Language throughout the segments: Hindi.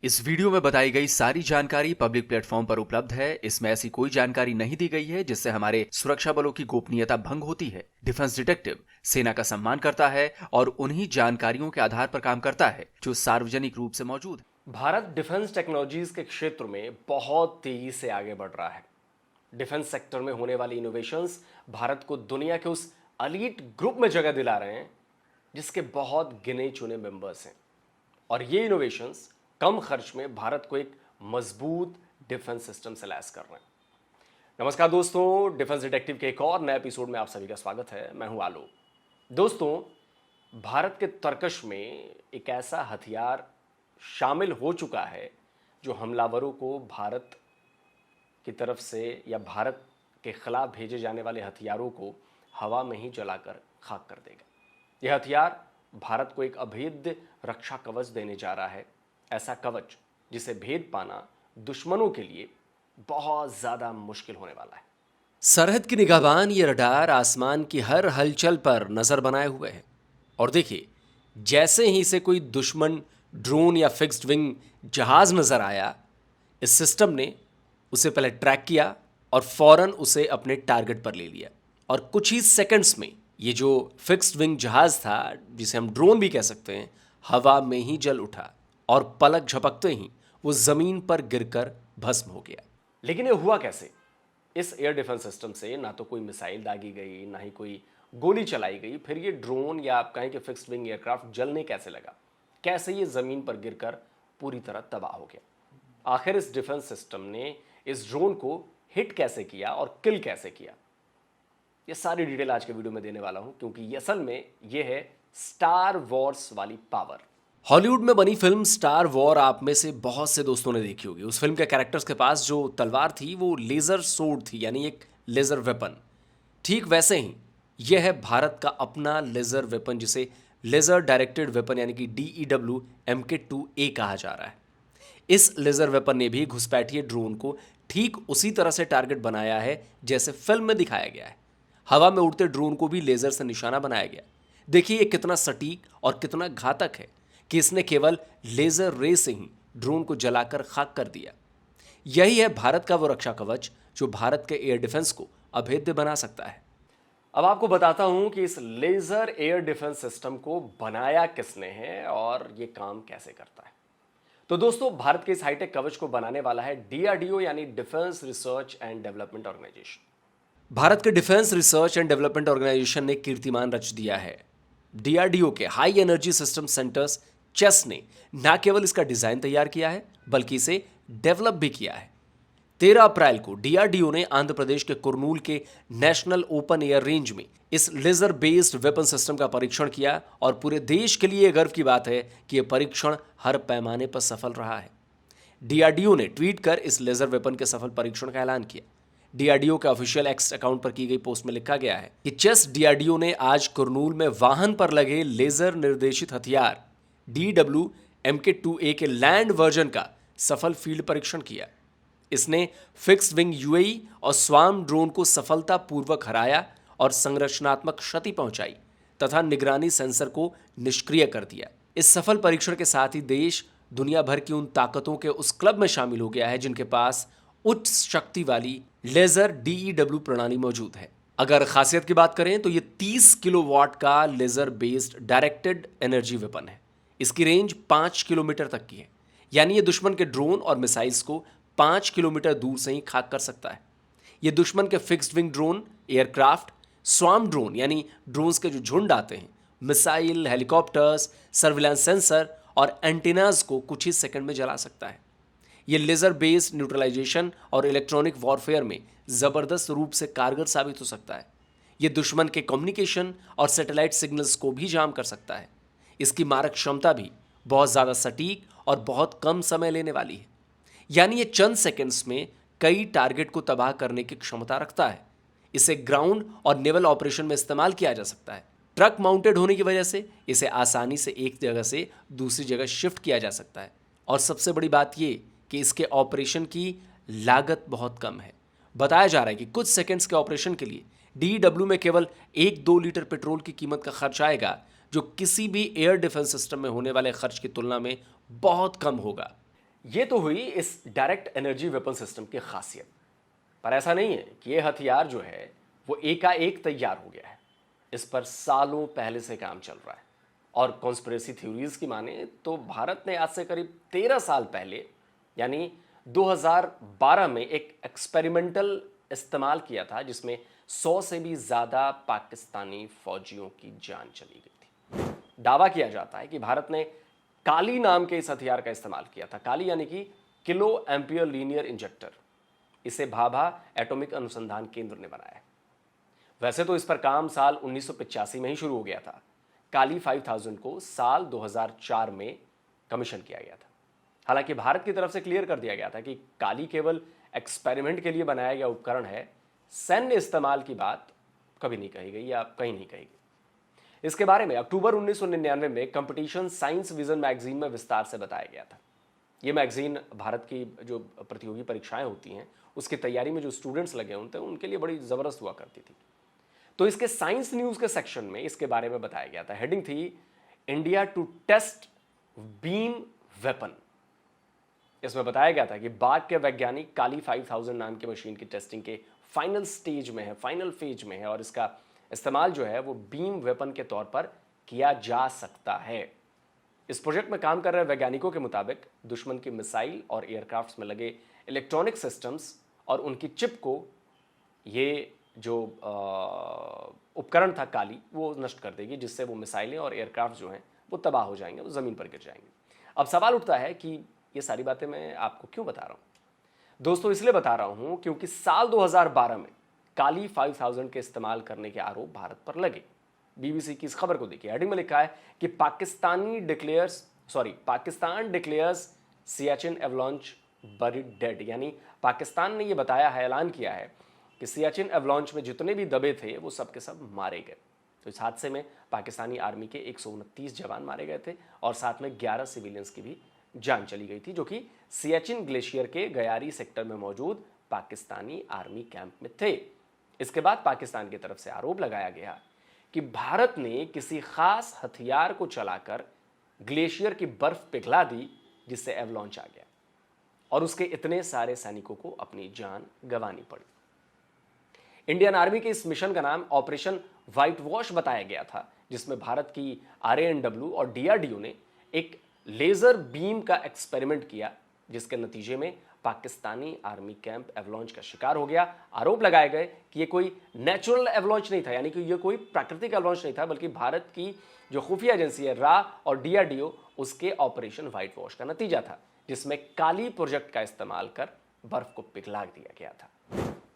इस वीडियो में बताई गई सारी जानकारी पब्लिक प्लेटफॉर्म पर उपलब्ध है। इसमें ऐसी कोई जानकारी नहीं दी गई है जिससे हमारे सुरक्षा बलों की गोपनीयता भंग होती है। डिफेंस डिटेक्टिव सेना का सम्मान करता है और उन्हीं जानकारियों के आधार पर काम करता है जो सार्वजनिक रूप से मौजूद है। भारत डिफेंस टेक्नोलॉजीज के क्षेत्र में बहुत तेजी से आगे बढ़ रहा है। डिफेंस सेक्टर में होने वाली इनोवेशंस भारत को दुनिया के उस एलीट ग्रुप में जगह दिला रहे हैं जिसके बहुत गिने चुने मेंबर्स हैं। और ये इनोवेशंस कम खर्च में भारत को एक मजबूत डिफेंस सिस्टम से लैस कर रहे हैं। नमस्कार दोस्तों, डिफेंस डिटेक्टिव के एक और नए एपिसोड में आप सभी का स्वागत है। मैं हूं आलोक। दोस्तों, भारत के तर्कश में एक ऐसा हथियार शामिल हो चुका है जो हमलावरों को भारत की तरफ से या भारत के खिलाफ भेजे जाने वाले हथियारों को हवा में ही जलाकर खाक कर देगा। यह हथियार भारत को एक अभेद्य रक्षा कवच देने जा रहा है, ऐसा कवच जिसे भेद पाना दुश्मनों के लिए बहुत ज्यादा मुश्किल होने वाला है। सरहद की निगाहबान ये रडार आसमान की हर हलचल पर नजर बनाए हुए है। और देखिए, जैसे ही इसे कोई दुश्मन ड्रोन या फिक्स्ड विंग जहाज नजर आया, इस सिस्टम ने उसे पहले ट्रैक किया और फौरन उसे अपने टारगेट पर ले लिया। और कुछ ही सेकंड्स में ये जो फिक्स्ड विंग जहाज था, जिसे हम ड्रोन भी कह सकते हैं, हवा में ही जल उठा और पलक झपकते ही वो जमीन पर गिरकर भस्म हो गया। लेकिन ये हुआ कैसे? इस एयर डिफेंस सिस्टम से ना तो कोई मिसाइल दागी गई, ना ही कोई गोली चलाई गई। फिर ये ड्रोन या आप कहें कि फिक्स्ड विंग एयरक्राफ्ट जलने कैसे लगा? कैसे ये जमीन पर गिरकर पूरी तरह तबाह हो गया? आखिर इस डिफेंस सिस्टम ने इस ड्रोन को हिट कैसे किया और किल कैसे किया? ये सारी डिटेल आज के वीडियो में देने वाला हूं, क्योंकि ये असल में ये है स्टार वॉर्स वाली पावर। हॉलीवुड में बनी फिल्म स्टार वॉर आप में से बहुत से दोस्तों ने देखी होगी। उस फिल्म के कैरेक्टर्स के पास जो तलवार थी वो लेजर सोर्ड थी, यानी एक लेजर वेपन। ठीक वैसे ही यह है भारत का अपना लेजर वेपन, जिसे लेजर डायरेक्टेड वेपन यानी कि DEW MK2A कहा जा रहा है। इस लेजर वेपन ने भी घुसपैठिए ड्रोन को ठीक उसी तरह से टारगेट बनाया है जैसे फिल्म में दिखाया गया है। हवा में उड़ते ड्रोन को भी लेजर से निशाना बनाया गया। देखिए ये कितना सटीक और कितना घातक है कि इसने केवल लेजर रे से ही ड्रोन को जलाकर खाक कर दिया। यही है भारत का वो रक्षा कवच जो भारत के एयर डिफेंस को अभेद्य बना सकता है। अब आपको बताता हूं कि इस लेजर एयर डिफेंस सिस्टम को बनाया किसने है और ये काम कैसे करता है। तो दोस्तों, भारत के इस हाईटेक कवच को बनाने वाला है DRDO यानी defence research and development organisation. Bharat के defence research and development organisation ने कीर्तिमान रच दिया है। DRDO के high energy system centres CHESS ने न केवल इसका डिजाइन तैयार किया है बल्कि इसे डेवलप भी किया है। 13 अप्रैल को DRDO ने आंध्र प्रदेश के कुर्नूल के नेशनल ओपन एयर रेंज में इस लेजर बेस्ड वेपन सिस्टम का परीक्षण किया और पूरे देश के लिए गर्व की बात है कि यह परीक्षण हर पैमाने पर सफल रहा है। DRDO ने ट्वीट कर इस लेजर वेपन के सफल परीक्षण का ऐलान किया। DRDO के ऑफिशियल एक्स अकाउंट पर की गई पोस्ट में लिखा गया है कि चेस DRDO ने आज कुर्नूल में वाहन पर लगे लेजर निर्देशित हथियार DW MK2A के लैंड वर्जन का सफल फील्ड परीक्षण किया। इसने फिक्स्ड विंग UAE और स्वार्म ड्रोन को सफलतापूर्वक हराया और संरचनात्मक क्षति पहुंचाई तथा निगरानी सेंसर को निष्क्रिय कर दिया। इस सफल परीक्षण के साथ ही देश दुनिया भर की उन ताकतों के उस क्लब में शामिल हो गया है जिनके पास उच्च शक्ति वाली लेजर DEW प्रणाली मौजूद है। अगर खासियत की बात करें तो यह 30 किलोवाट का laser based directed energy weapon है। इसकी रेंज 5 किलोमीटर तक की है, यानी यह दुश्मन के ड्रोन और मिसाइल्स को 5 किलोमीटर दूर से ही खाक कर सकता है। यह दुश्मन के fixed wing drone, aircraft, swarm drone यानी ड्रोन्स के जो झुंड आते हैं, मिसाइल, हेलीकॉप्टर्स, सर्विलांस सेंसर और एंटीनाज को कुछ ही सेकंड में जला सकता है। यह लेजर बेस्ड न्यूट्रलाइजेशन और इलेक्ट्रॉनिक वॉरफेयर में जबरदस्त रूप से कारगर साबित हो सकता है। यह दुश्मन के कम्युनिकेशन और सैटेलाइट सिग्नल्स को भी जाम कर सकता है। इसकी मारक क्षमता भी बहुत ज़्यादा सटीक और बहुत कम समय लेने वाली है, यानी ये चंद सेकंड्स में कई टारगेट को तबाह करने की क्षमता रखता है। इसे ग्राउंड और नेवल ऑपरेशन में इस्तेमाल किया जा सकता है। ट्रक माउंटेड होने की वजह से इसे आसानी से एक जगह से दूसरी जगह शिफ्ट किया जा सकता है। और सबसे बड़ी बात ये कि इसके ऑपरेशन की लागत बहुत कम है। बताया जा रहा है कि कुछ सेकंड्स के ऑपरेशन के लिए DEW में केवल 1-2 लीटर पेट्रोल की कीमत का खर्च आएगा, जो किसी भी एयर डिफेंस सिस्टम में होने वाले खर्च की तुलना में बहुत कम होगा। ये तो हुई इस डायरेक्ट एनर्जी वेपन सिस्टम की खासियत, पर ऐसा नहीं है कि ये हथियार जो है वो एकाएक तैयार हो गया है। इस पर सालों पहले से काम चल रहा है और कॉन्स्पिरेसी थ्योरीज की माने तो भारत ने आज से करीब 13 साल पहले यानी 2012 में एक एक्सपेरिमेंटल इस्तेमाल किया था जिसमें 100 से भी ज्यादा पाकिस्तानी फौजियों की जान चली गई थी। दावा किया जाता है कि भारत ने काली नाम के इस हथियार का इस्तेमाल किया था। काली यानी कि किलो एम्पियर लीनियर इंजेक्टर। इसे भाभा एटॉमिक अनुसंधान केंद्र ने बनाया है। वैसे तो इस पर काम साल 1985 में ही शुरू हो गया था। काली 5000 को साल 2004 में कमीशन किया गया था। हालांकि भारत की तरफ से क्लियर कर दिया गया था कि काली केवल एक्सपेरिमेंट के लिए बनाया गया उपकरण है, सैन्य इस्तेमाल की बात कभी नहीं कही गई या कहीं नहीं कही गई। इसके बारे में अक्टूबर 1999 में कंपटीशन साइंस विजन मैगजीन में विस्तार से बताया गया था। यह मैगजीन भारत की जो प्रतियोगी परीक्षाएं होती हैं उसकी तैयारी में जो स्टूडेंट्स लगे होते हैं उनके लिए बड़ी जबरदस्त हुआ करती थी। तो इसके साइंस न्यूज के सेक्शन में इसके बारे में बताया गया था। हेडिंग थी India to test beam weapon. इसमें बताया गया था कि बाग के वैज्ञानिक काली 5000 नाम की मशीन की टेस्टिंग के फाइनल स्टेज में है, फाइनल फेज में है और इसका इस्तेमाल जो है वो बीम वेपन के तौर पर किया जा सकता है। इस प्रोजेक्ट में काम कर रहे वैज्ञानिकों के मुताबिक दुश्मन की मिसाइल और एयरक्राफ्ट्स में लगे इलेक्ट्रॉनिक सिस्टम्स और उनकी चिप को ये जो उपकरण था काली वो नष्ट कर देगी, जिससे वो मिसाइलें और एयरक्राफ्ट जो हैं वो तबाह हो जाएंगे, वो ज़मीन पर गिर जाएंगे। अब सवाल उठता है कि ये सारी बातें मैं आपको क्यों बता रहा हूँ दोस्तों? इसलिए बता रहा हूँ क्योंकि साल 2012 में काली 5000 के इस्तेमाल करने के आरोप भारत पर लगे। बीबीसी की इस खबर को देखिए। हेडिंग में लिखा है कि Pakistan declares Siachen avalanche buried dead, यानी पाकिस्तान ने यह बताया है, ऐलान किया है कि सियाचिन एवलांच में जितने भी दबे थे वो सब के सब मारे गए। तो इस हादसे में पाकिस्तानी आर्मी के 129 जवान मारे गए थे और साथ में 11 सिविलियंस की भी जान चली गई थी, जो कि सियाचिन ग्लेशियर के गयारी सेक्टर में मौजूद पाकिस्तानी आर्मी कैंप में थे। इसके बाद पाकिस्तान की तरफ से आरोप लगाया गया कि भारत ने किसी खास हथियार को चलाकर ग्लेशियर की बर्फ पिघला दी, जिससे एवलांच आ गया और उसके इतने सारे सैनिकों को अपनी जान गंवानी पड़ी। इंडियन आर्मी के इस मिशन का नाम ऑपरेशन व्हाइट वॉश बताया गया था, जिसमें भारत की RANW और DRDO ने एक लेजर बीम का एक्सपेरिमेंट किया, जिसके नतीजे में पाकिस्तानी आर्मी कैंप एवलांच का शिकार हो गया। आरोप लगाए गए कि ये कोई नेचुरल एवलांच नहीं था, यानी कि ये कोई प्राकृतिक एवलांच नहीं था, बल्कि भारत की जो खुफिया एजेंसी है RA और DRDO उसके ऑपरेशन व्हाइट वॉश का नतीजा था, जिसमें काली प्रोजेक्ट का इस्तेमाल कर बर्फ को पिघला दिया गया था।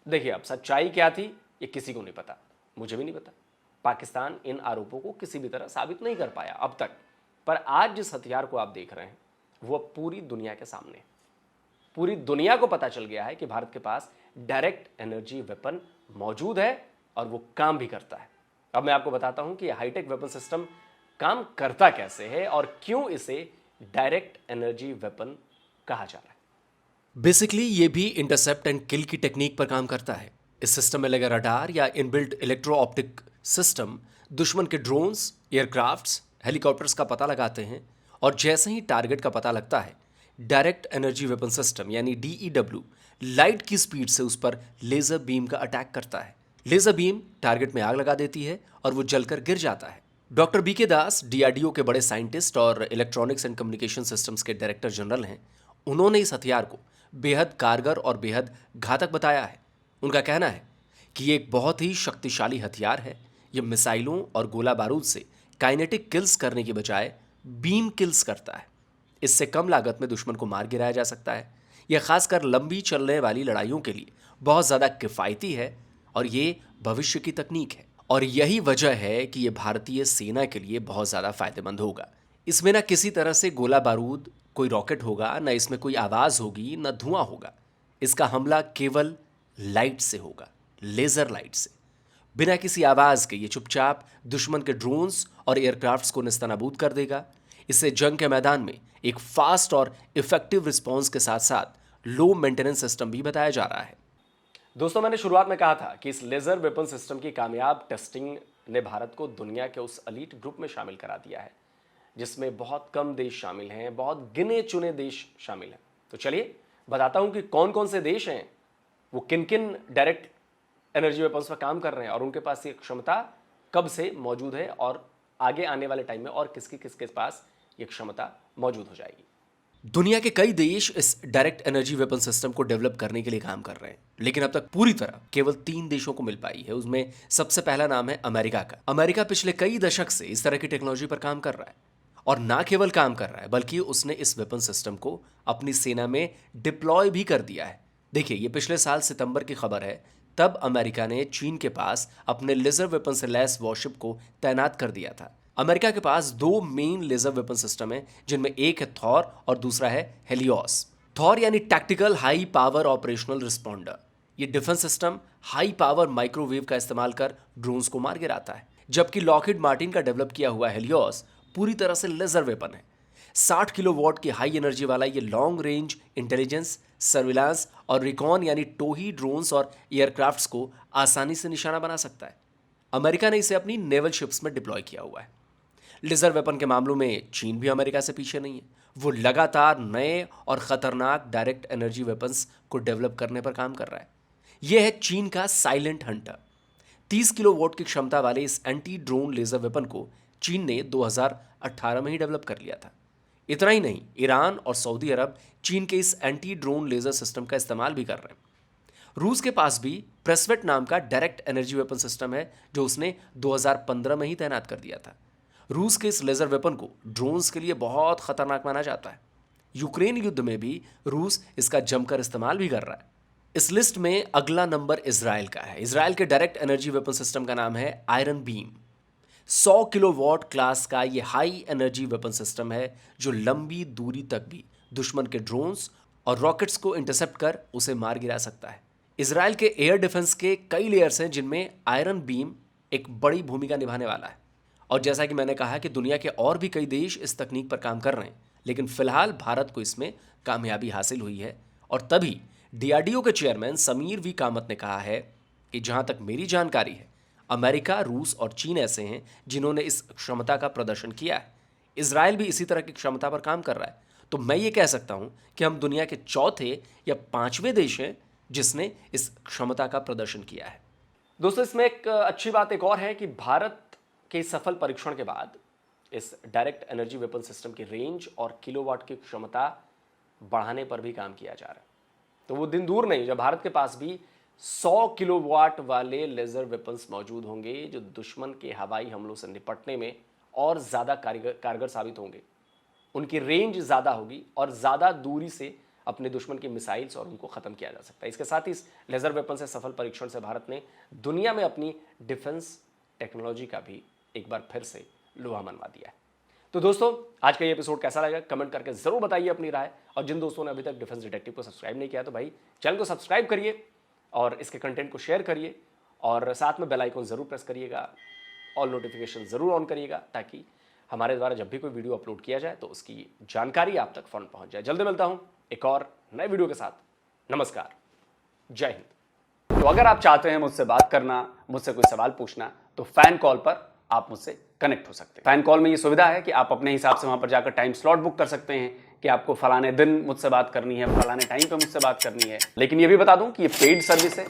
देखिए, अब सच्चाई क्या थी ये किसी को नहीं पता, मुझे भी नहीं पता। पाकिस्तान इन आरोपों को किसी भी तरह साबित नहीं कर पाया अब तक, पर आज जिस हथियार को आप देख रहे हैं वो पूरी दुनिया के सामने है। पूरी दुनिया को पता चल गया है कि भारत के पास डायरेक्ट एनर्जी वेपन मौजूद है और वो काम भी करता है। अब मैं आपको बताता हूं कि यह हाईटेक वेपन सिस्टम काम करता कैसे है और क्यों इसे डायरेक्ट एनर्जी वेपन कहा जा रहा है। बेसिकली ये भी इंटरसेप्ट एंड किल की टेक्निक पर काम करता है। इस सिस्टम में लगा रडार या इनबिल्ट इलेक्ट्रो ऑप्टिक सिस्टम दुश्मन के ड्रोन्स, एयरक्राफ्ट्स, हेलीकॉप्टर्स का पता लगाते हैं और जैसे ही टारगेट का पता लगता है, डायरेक्ट एनर्जी वेपन सिस्टम यानी DEW लाइट की स्पीड से उस पर लेजर बीम का अटैक करता है। लेजर बीम टारगेट में आग लगा देती है और वो जलकर गिर जाता है। डॉक्टर BK दास DRDO के बड़े साइंटिस्ट और इलेक्ट्रॉनिक्स एंड कम्युनिकेशन सिस्टम्स के डायरेक्टर जनरल हैं। उन्होंने इस हथियार को बेहद कारगर और बेहद घातक बताया है। उनका कहना है कि ये एक बहुत ही शक्तिशाली हथियार है। ये मिसाइलों और गोला बारूद से काइनेटिक किल्स करने की बजाय बीम किल्स करता है। इससे कम लागत में दुश्मन को मार गिराया जा सकता है। यह खासकर लंबी चलने वाली लड़ाइयों के लिए बहुत ज़्यादा किफ़ायती है और ये भविष्य की तकनीक है और यही वजह है कि यह भारतीय सेना के लिए बहुत ज़्यादा फायदेमंद होगा। इसमें ना किसी तरह से गोला बारूद, कोई रॉकेट होगा, ना इसमें कोई आवाज़ होगी, ना धुआं होगा। इसका हमला केवल लाइट से होगा, लेज़र लाइट से। बिना किसी आवाज़ के ये चुपचाप दुश्मन के ड्रोन्स और एयरक्राफ्ट्स को नेस्तनाबूद कर देगा। इससे जंग के मैदान में एक फास्ट और इफेक्टिव रिस्पॉन्स के साथ साथ लो मेंटेनेंस सिस्टम भी बताया जा रहा है। दोस्तों, मैंने शुरुआत में कहा था कि इस लेजर वेपन सिस्टम की कामयाब टेस्टिंग ने भारत को दुनिया के उस एलीट ग्रुप में शामिल करा दिया है जिसमें बहुत कम देश शामिल हैं, बहुत गिने चुने देश शामिल हैं। तो चलिए बताता हूं कि कौन कौन से देश हैं, वो किन किन डायरेक्ट एनर्जी वेपन्स पर काम कर रहे हैं और उनके पास ये क्षमता कब से मौजूद है और आगे आने वाले टाइम में और किसके पास ये क्षमता मौजूद हो जाएगी। दुनिया के कई देश इस डायरेक्ट एनर्जी वेपन सिस्टम को डेवलप करने के लिए काम कर रहे हैं, लेकिन अब तक पूरी तरह केवल 3 देशों को मिल पाई है। उसमें सबसे पहला नाम है अमेरिका का। अमेरिका पिछले कई दशक से इस तरह की टेक्नोलॉजी पर काम कर रहा है और ना केवल काम कर रहा है बल्कि उसने इस वेपन सिस्टम को अपनी सेना में डिप्लॉय भी कर दिया है। देखिए, ये पिछले साल सितंबर की खबर है। तब अमेरिका ने चीन के पास अपने लेजर वेपन से लैस वॉरशिप को तैनात कर दिया था। अमेरिका के पास 2 मेन लेजर वेपन सिस्टम है, जिनमें एक है थॉर और दूसरा है हेलियोस। थॉर यानी tactical high power operational responder. ये defence system high power microwave का इस्तेमाल कर ड्रोन्स को मार गिराता है, जबकि लॉकहीड मार्टिन का डेवलप किया हुआ हेलियोस पूरी तरह से लेजर वेपन है। 60 किलोवाट की हाई एनर्जी वाला ये लॉन्ग रेंज इंटेलिजेंस, सर्विलांस और रिकॉन यानी टोही ड्रोन्स और एयरक्राफ्ट्स को आसानी से निशाना बना सकता है। अमेरिका ने इसे अपनी नेवल शिप्स में डिप्लॉय किया हुआ है। लेजर वेपन के मामलों में चीन भी अमेरिका से पीछे नहीं है। वो लगातार नए और खतरनाक डायरेक्ट एनर्जी वेपन्स को डेवलप करने पर काम कर रहा है। यह है चीन का साइलेंट हंटर। 30 किलोवाट की क्षमता वाले इस एंटी ड्रोन लेजर वेपन को चीन ने 2018 में ही डेवलप कर लिया था। इतना ही नहीं, ईरान और सऊदी अरब चीन के इस एंटी ड्रोन लेजर सिस्टम का इस्तेमाल भी कर रहे हैं। रूस के पास भी प्रेस्वेट नाम का डायरेक्ट एनर्जी वेपन सिस्टम है, जो उसने 2015 में ही तैनात कर दिया था। रूस के इस लेजर वेपन को ड्रोन्स के लिए बहुत खतरनाक माना जाता है। यूक्रेन युद्ध में भी रूस इसका जमकर इस्तेमाल भी कर रहा है। इस लिस्ट में अगला नंबर इजराइल का है। इजराइल के डायरेक्ट एनर्जी वेपन सिस्टम का नाम है आयरन बीम। 100 किलोवाट क्लास का ये हाई एनर्जी वेपन सिस्टम है, जो लंबी दूरी तक भी दुश्मन के ड्रोन्स और रॉकेट्स को इंटरसेप्ट कर उसे मार गिरा सकता है। इजराइल के एयर डिफेंस के कई लेयर्स हैं, जिनमें आयरन बीम एक बड़ी भूमिका निभाने वाला है। और जैसा कि मैंने कहा कि दुनिया के और भी कई देश इस तकनीक पर काम कर रहे हैं, लेकिन फिलहाल भारत को इसमें कामयाबी हासिल हुई है। और तभी डीआरडीओ के चेयरमैन समीर वी कामत ने कहा है कि जहां तक मेरी जानकारी है, अमेरिका, रूस और चीन ऐसे हैं जिन्होंने इस क्षमता का प्रदर्शन किया है। इजराइल भी इसी तरह की क्षमता पर काम कर रहा है। तो मैं ये कह सकता हूं कि हम दुनिया के चौथे या 5वें देश हैं जिसने इस क्षमता का प्रदर्शन किया है। दोस्तों, इसमें एक अच्छी बात एक और है कि भारत के सफल परीक्षण के बाद इस डायरेक्ट एनर्जी वेपन सिस्टम की रेंज और किलोवाट की क्षमता बढ़ाने पर भी काम किया जा रहा है। तो वो दिन दूर नहीं जब भारत के पास भी 100 किलोवाट वाले लेजर वेपन्स मौजूद होंगे, जो दुश्मन के हवाई हमलों से निपटने में और ज़्यादा कारगर साबित होंगे। उनकी रेंज ज़्यादा होगी और ज़्यादा दूरी से अपने दुश्मन की मिसाइल्स और उनको ख़त्म किया जा सकता है। इसके साथ ही इस लेजर वेपन से सफल परीक्षण से भारत ने दुनिया में अपनी डिफेंस टेक्नोलॉजी का भी एक बार फिर से लोहा मनवा दिया है। तो दोस्तों, आज का ये एपिसोड कैसा लगा कमेंट करके जरूर बताइए अपनी राय। और जिन दोस्तों ने अभी तक डिफेंस डिटेक्टिव को सब्सक्राइब नहीं किया तो भाई चैनल को सब्सक्राइब करिए और इसके कंटेंट को शेयर करिए और साथ में बेल आइकन जरूर प्रेस करिएगा, ऑल नोटिफिकेशन जरूर ऑन करिएगा, ताकि हमारे द्वारा जब भी कोई वीडियो अपलोड किया जाए तो उसकी जानकारी आप तक फौरन पहुंच जाए। जल्दी मिलता हूं एक और नए वीडियो के साथ। नमस्कार, जय हिंद। तो अगर आप चाहते हैं मुझसे बात करना, मुझसे कोई सवाल पूछना, तो फैन कॉल पर आप मुझसे कनेक्ट हो सकते हैं। फैन कॉल में ये सुविधा है कि आप अपने हिसाब से वहां पर जाकर टाइम स्लॉट बुक कर सकते हैं कि आपको फलाने दिन मुझसे बात करनी है, फलाने टाइम पे मुझसे बात करनी है। लेकिन ये भी बता दूं कि ये पेड सर्विस है।